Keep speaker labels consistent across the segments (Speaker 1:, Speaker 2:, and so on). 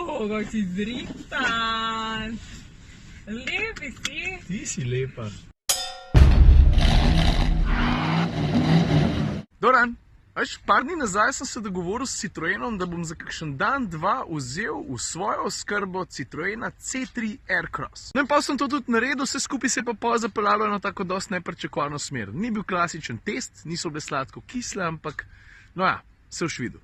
Speaker 1: Kako si zrihtan. Lepi si.
Speaker 2: Ti si lepa. Doran, veš, par dni nazaj sem se dogovoril s Citroenom, da bom za kakšen dan, dva vzel v svojo oskrbo Citroena C3 Aircross. No in pa sem to tudi naredil, vse skupaj se je pa zapeljalo na tako dosti nepričakovano smer. Ni bil klasičen test, niso bile sladko kisle, ampak, no ja, se boš videl.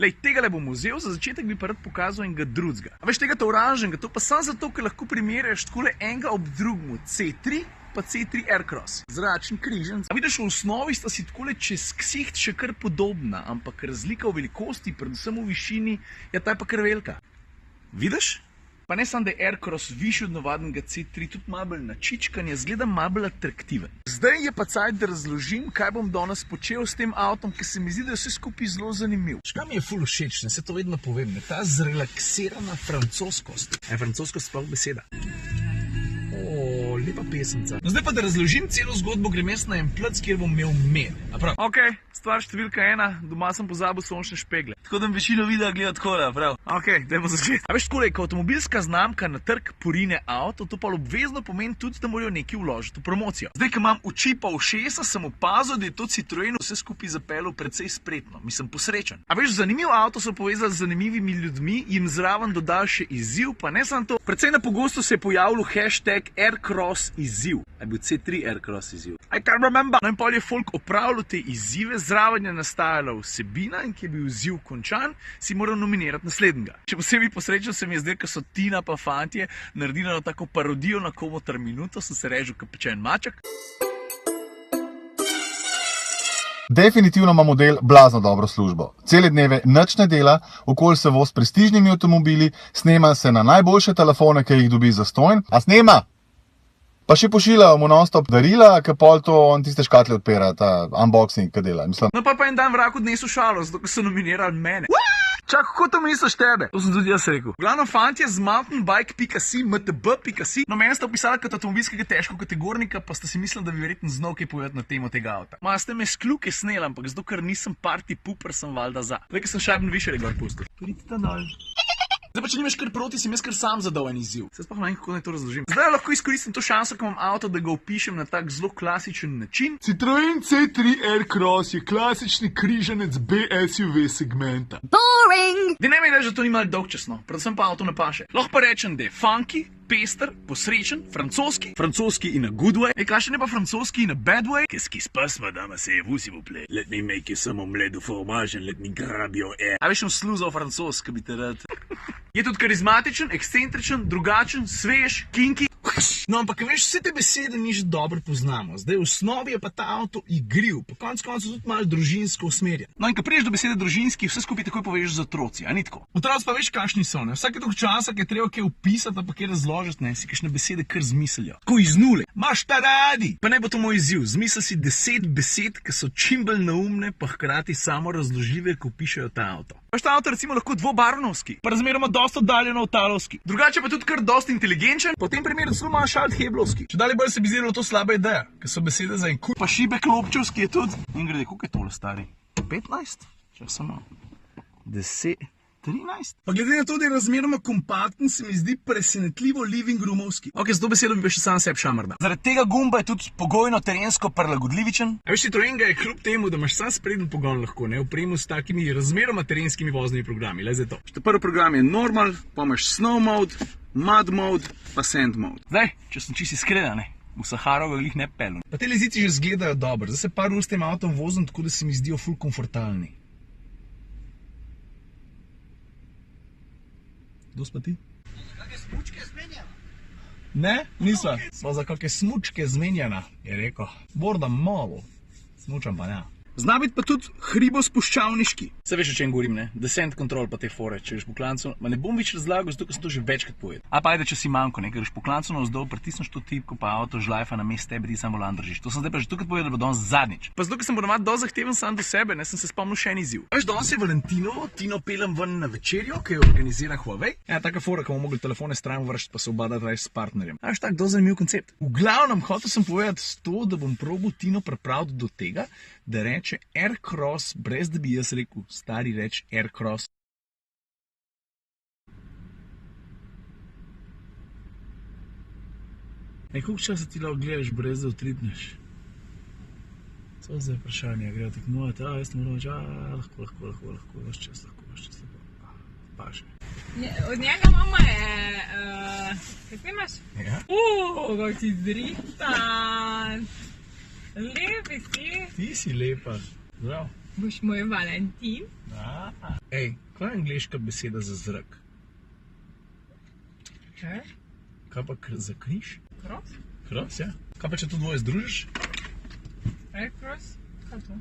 Speaker 2: Lej, tega le bom vzel, za začetek bi pa rad pokazal enega drugega. A veš, tega oranžnega, to pa samo zato, ker lahko primerjaš takole enega ob drugemu C3 pa C3 Aircross. Zračen križanc. A vidiš, v osnovi sta si takole čez ksiht še kar podobna, ampak razlika v velikosti, predvsem v višini, je ta pa kar velika. Vidiš? Pa ne samo, da je Aircross višji od navadnega C3, tudi malo bolj načičkan, je zgleda malo bolj atraktiven. Zdaj je pa cajt, da razložim, kaj bom danes počel s tem avtom, ker se mi zdi, da je vse skupaj zelo zanimiv. Škaj mi je ful všeč, se to vedno povem, ta zrelaksirana francoskost. Je francoskost sploh beseda? O, lepa pesemca. No zdaj pa, da razložim celo zgodbo, grem jaz na en plac, kjer bom imel mir. Ok, stvar številka 1, doma sem pozabil sončne špegle. Tako da večino videa gleda takole, prav. Ok, dajmo začeti. A veš, takole, ko avtomobilska znamka na trg porine avto, to pa obvezno pomeni tudi, da morajo nekaj vložiti v promocijo. Zdaj, ko imam oči pa ušesa, sem opazil, da je to Citroen vse skupaj zapeljal precej spretno. Mislim, posrečen. A veš, zanimiv avto so povezali z zanimivimi ljudmi, jim zraven dodal še izziv, pa ne samo to. Precej na pogosto se je pojavil hashtag Aircross izziv. A je bil C3 Aircross izziv? I can't remember. No in pol je folk opravljal te izzive, zraven je nastajala vsebina in ki je bil izziv končan, si moral nominirati naslednjega. Še posebej posrečen se mi je zdaj, ko so Tina pa fantje naredili na tako parodijo na Komotar minuto, sem se režil kot pečen maček.
Speaker 3: Definitivno ima model blazno dobro službo. Cele dneve nič ne dela, okoli se voz s prestižnimi avtomobili, snema se na najboljše telefone, ki jih dobi zastonj, a snema! Pa še pošiljajo mu non-stop darila, ki pol to on tiste škatle odpira, ta unboxing, ki dela. Mislim.
Speaker 2: No pa en dan vrak odnesel šalo, zato ker so nominirali mene. Čak, kako to misliš tebe? To sem tudi jaz rekel. Glavno fantje z mountainbike.si, mtb.si, no meni sta opisala kot avtomobilskega težkokategornika, pa sta si mislila, da bi verjetno znal kaj povedati na temo tega avta. Ma, ste me škljuke snel, ampak zato, ker nisem party pooper, sem valjda za. Zdaj, ker sem šarben višer gor pustil. Pridite dol. Zdaj pa, če nimaš kar proti, sem jaz kar sam zadal en izziv. Se sploh ne vem, kako naj to razložim. Zdaj lahko izkoristim to šanso, ko imam avto, da ga opišem na tak zelo klasičen način.
Speaker 4: Citroen C3 Aircross je klasični križanec B-SUV segmenta.
Speaker 1: Boring!
Speaker 2: Da ne mi reči, da to ni malo dolgčasno, predvsem pa avto ne paše. Lahko pa rečem, da je funky, pester, posrečen, francoski in a good way. Kaj ne pa francoski in a bad way? Qu'est-ce qui se passe, madame, asseyez-vous, s'il vous plaît. Let me make you some omelette au fromage and let me grab your air. A veš, sluzal francoz, ki bi te rad. Je tudi karizmatičen, ekscentričen, drugačen, svež, kinky. No, ampak veš, vse te besede mi že dobro poznamo. Zdaj, v osnovi je pa ta avto igriv, po koncu tudi malo družinsko usmerjen. No, in ko priješ do besede družinski, vse skupaj takoj povežeš z otroci, a ni tako? Otroci pa veš, kakšni so, ne? Vsake toliko časa, ki je treba kaj opisati, pa kaj razložiti, ne, si kakšne besede kar zmislijo. Tako iz nule. Maš ta radi! Pa ne bo to moj izziv. Zmisli si 10 besed, ki so čim bolj neumne, pa hkrati samo razložljive, ko pišejo ta avto. Veš, ta avto recimo lahko dvobarvnovski, pa razmeroma dosti oddaljeno otalovski. Drugače pa tudi kar dosti inteligenčen, po tem primeru zelo malo šalt-heblovski. Če dalje bolj se bi zdelo to slaba ideja, ker so besede za en kur. Pa šibek lobčevski je tudi. In grede, koliko je tole stari? 15? Čak samo 10... 13. Pa glede na to, da je razmeroma kompakten, se mi zdi presenetljivo living roomovski. Ok, z to besedo bi pa še sam sebi šamrda. Zaradi tega gumba je tudi pogojno terensko prilagodljivičen. A veš, Citroen ga je kljub temu, da imaš sam spreden pogon lahko, ne, opremo s takimi razmeroma terenskimi voznimi programi. Le zdaj to. Prvi program je normal, pa imaš snow mode, mud mode, pa sand mode. Zdaj, če sem čisto iskren, ne, v Saharo ga glih ne pelem. Pa te lezici že zgledajo dobro. Zdaj se par ur s tem avtom vozim, tako da se mi zdijo ful komfortalni. Kdo spa ti?
Speaker 5: Kakšne smučke zmenjena?
Speaker 2: Ne, nisva. Sva za kakšne smučke zmenjena, je rekel. Borda malo, smučam pa ne. Zna biti pa tudi hribospuščavniški. Se veš, o čem govorim, ne? Descent control pa te fore, če greš po klancu. Ma ne bom več razlagal, zato ker sem to že večkrat povedal. A pa ajde, če si manjko, ne, greš po klancu navzdol, pritisneš to tipko, pa avto žlajfa na mest tebe, ti sam volan držiš. To sem zdaj pa že tukaj povedal, da bo danes zadnjič. Pa zato, ker sem ponovadi dosti zahteven sam do sebe, ne, sem se spomnil še en izziv. Veš, danes je Valentinovo, Tino pelem ven na večerjo, ki jo organizira Huawei. Ja, taka fora, ko bomo mogli telefone stran vršiti, pa se obadati raje s partnerjem. A veš, tak do zanimiv koncept. V glavnem, hotel sem povedati to, da bom probal Tino pripraviti do tega, da reče Aircross, brez da bi jaz rekel, stari reč Aircross. Ej, koliko časa ti lahko gledaš, brez da utripneš? To je zdaj vprašanje, grejo tekmovati, jaz ne moram reči, lahko, vaš čas, paše.
Speaker 1: Od njega mama je... kaj snimaš?
Speaker 2: Ja?
Speaker 1: Kako si drihtan. Lepi si.
Speaker 2: Ti si lepa, zdrav.
Speaker 1: Boš moj Valentin.
Speaker 2: Ej, kaj je angleška beseda za zrak?
Speaker 1: Kaj?
Speaker 2: Kaj pa za križ?
Speaker 1: Cross?
Speaker 2: Cross, ja. Kaj pa če to dvoje združiš?
Speaker 1: Red cross? Kaj to?